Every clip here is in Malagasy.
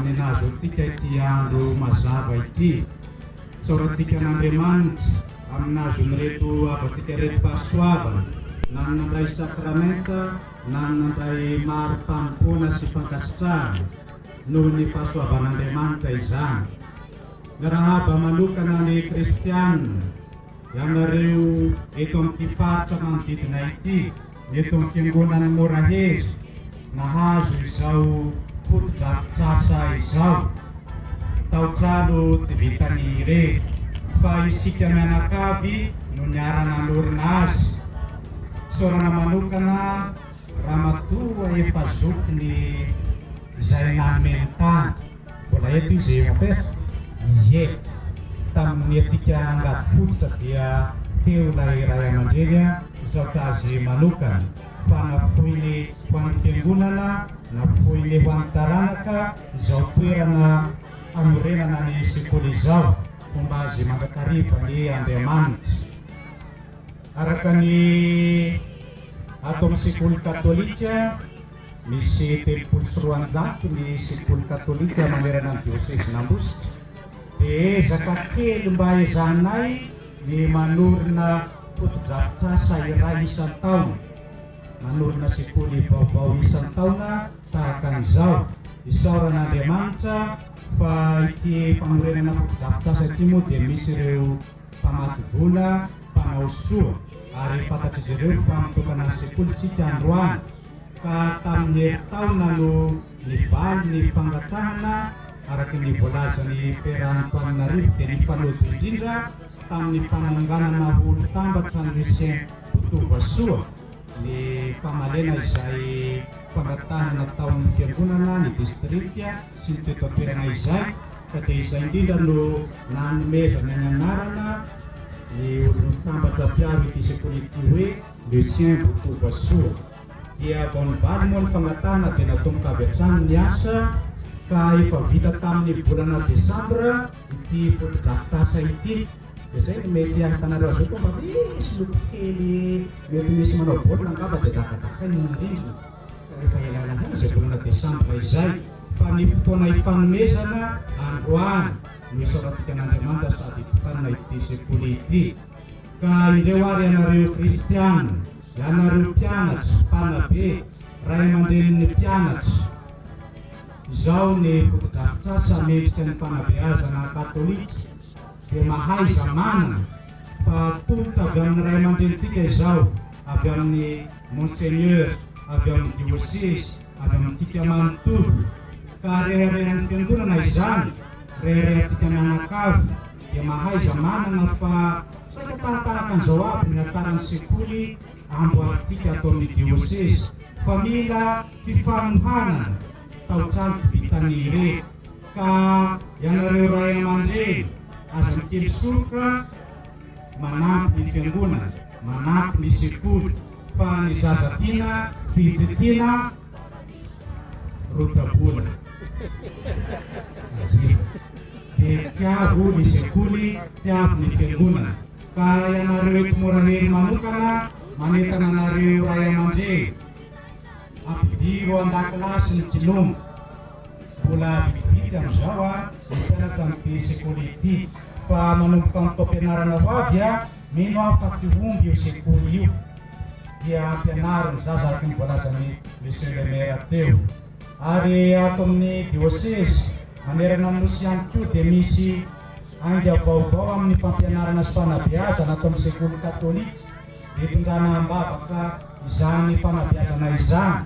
tamin'ny nazo antsika ity andro mazava ity. Tsorantsika n'Andriamanitra aminazy nyreto avatsika reto fahasoavana, na nandray sakramenta, na nandray maro mpampoana sy fankasitrahana noho ny fahasoavan'Andriamanitra izany. Ny rahaba manokana ny kristianina ianareo eto amin'ity faritra manodidina ity, eto amin'ny fiangonana Morahezy, nahazo izao foto-drafitrasa izao. Taotrano tsy vitany irery, fa isika mianakavy no niarana norina azy. Sorana manokana ramatoa efa zokiny izay nameny tany. Mbola eto izy eo ampera? Ie. Tamin'ny atsika angady fototra dia teo ilay ray aman-dreny izao tazy manokana. Fa nafohiny ho an'ny fiangonana, nafohiny ho an'ny taranaka izao toerana amorenana ny sekoly izao, fomba azy mandrakariva ny Andriamanitra. Araka ny ato amin'ny sekoly katolika, misy 300 ny sekoly katolika manerana ny diosesy n'Ambositra. Dia ezaka kely mba ezanay ny manorina foto-drafitrasa iray isan-taona, manorina sekoly vaovao isan-taona tahaka an'izao. Isaoran'Andriamanitra fa ity famorenana foto-drafitrasa ity moa dia misy ireo mpamatsy vola, mpanao soa, ary fantatr'izy ireo fa mitokana ny sekoly sika androany. Ka tamin'ny herintaona no nivaly ny fangatahana araky ny voalazany Peran'Antananarivo dia nifanojo indrindra tamin'ny fananganana olo-tambatra ny Lucien Botovasoa, ny famalena izay fangatahana taon'ny fiangonana ny distrikta sy ny toetam-pirenena izay. Ka dia izay indrindra no nanomezana ny anarana ny olo-tambatra mpiavy ity sekoly ity hoe Lucien Botovasoa. Dia vao nivaly moa ny fangatahana dia natao mikavy hatrany ny asa, ka efa vita tamin'ny volana Desambra ity foto-drafitrasa ity. Dia zay ny mety ahitanareo azy koa mba misy loko kely mety misy manao baolina angamba dia dakadakay ny rindrina. Rehefa ialana izay volana Desambra izay, fa ny fotoana hifanomezana androany no isaorantsika n'Andriamanitra sady hitanana ity sekoly ity. Ka indreo ary ianareo kristiana, ianareo mpianatra, mpanabe, ray aman-drenin'ny mpianatra, izao ny foto-drafitrasa mendrika ny fanabeazana katolika dia mahaiza manana fa tonta avy amin'ny ray aman-drenintsika izao, avy amin'ny monseigneur, avy amin'ny diocese, avy amintsika manontolo. Ka reharehan'ny fiangonana izany, reharehantsika mianakavy dia mahaiza manana fa saika tahaka an'izao aby ny ataran'ny sekoly amboarintsika ataon'ny diocese, fa mila fifanohanana taotrano tsy vitany irery. Ka ianareo ray aman-dreny, aza mikely soroka manampy ny fiangonana, manampy ny sekoly, fa ny zaza tiana fijitiana rotsabola. Dia tiavo ny sekoly, tiavo ny fiangonana. Ka ianareo eto Morahery manokana, manentana anareo ray aman-dreny, ampidiro an-dakilasy ny kilomo. Mbola vitsivitsy amin'izao ny mpianatra amin'ity sekoly ity, fa manomboka amin'ny taom-pianarana ho avy mino aho fa tsy omby io sekoly io. Dia ampianary ny zaza araky ny voalazan'ny monsieur le maire teo. Ary ato amin'ny diocese manerana ny nosy ihany koa dia misy ainga vaovao amin'ny fampianarana sy fanabeazana ato amin'ny sekoly katolika. Dia tondrana ambavaka izany fanabeazana izany,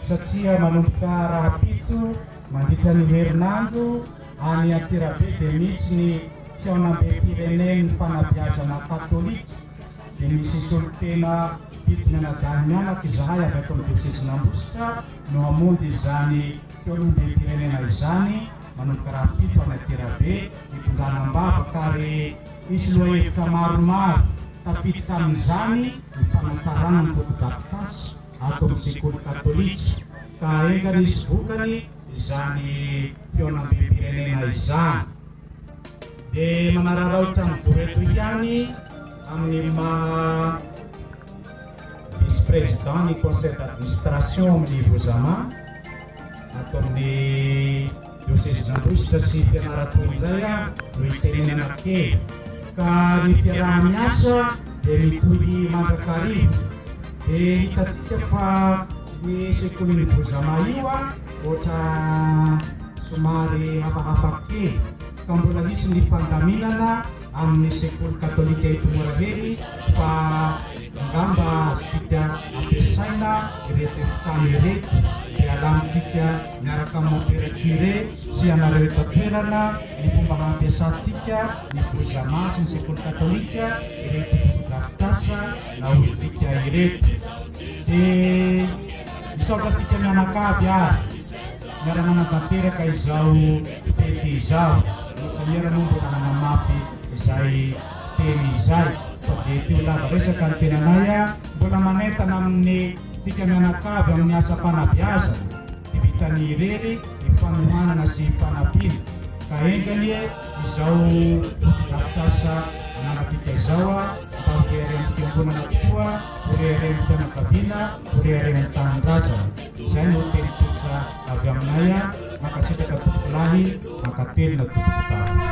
satria manomboka rahapito mandritra ny herinandro any Antsirabe dia misy ny fiaonam-be-pireneny fanabeazana katolika. Dia misy solotena pito mianadahy mianaka izahay avy ato amin'ny diocese n'Ambositra no hamonjy izany fiaonam-be-pirenena izany manomboka rahapito any Antsirabe. Itondrana ambavaka ary misy lohahevitra maromaro tafiditra amin'izany ny fanantarana ny foto-drafitrasa ato amin'ny sekoly katolika. Ka engany izy vokany izany fiaonam-be-pirenena izany. Dia manararaotra ny voreto ihany amin'ny vice-président ny conseil d'administration amin'ny Vozama ato amin'ny diosesy Zandroisitra sy fianaratony zay no hitenenana kely. Ka ny fiaraha-miasa dia mitohy mandrakarivo. Dia hitatsika fa ny sekoly Bozama io ohatra somary hafahafa kely. Ka mbola misy ny fandaminana amin'ny sekoly katolika eto Moravely fa angamba azontsika ampiasaina ireto efitrano ireto dia alamintsika miaraka amin'ny curé sy anareo toerana ny fomba hampiasantsika ny Bozama sy ny sekoly katolika ireto fotodrafitrasa na olontsika ireto. Dia isaotratsika mianakavy ary miara-manatanteraka izao fety izao. Samira moa mbola nanamafy izay teny izay fa dia teo lava resaka ny tenanay mbola manentana amin'ny tika mianakavy amin'ny asa fanabeaza ty vitany irery ny fanohanana sy fanampiana. Ka engany izao fotodrafitrasa ananatika izao mba horery amin'ny fiangonana tokoa, horery amin'ny fianakaviana, horery amin'ny tanindrazana. Izay no teny tsotra avy aminay makasitraka tompolahy makatelina tompokavy.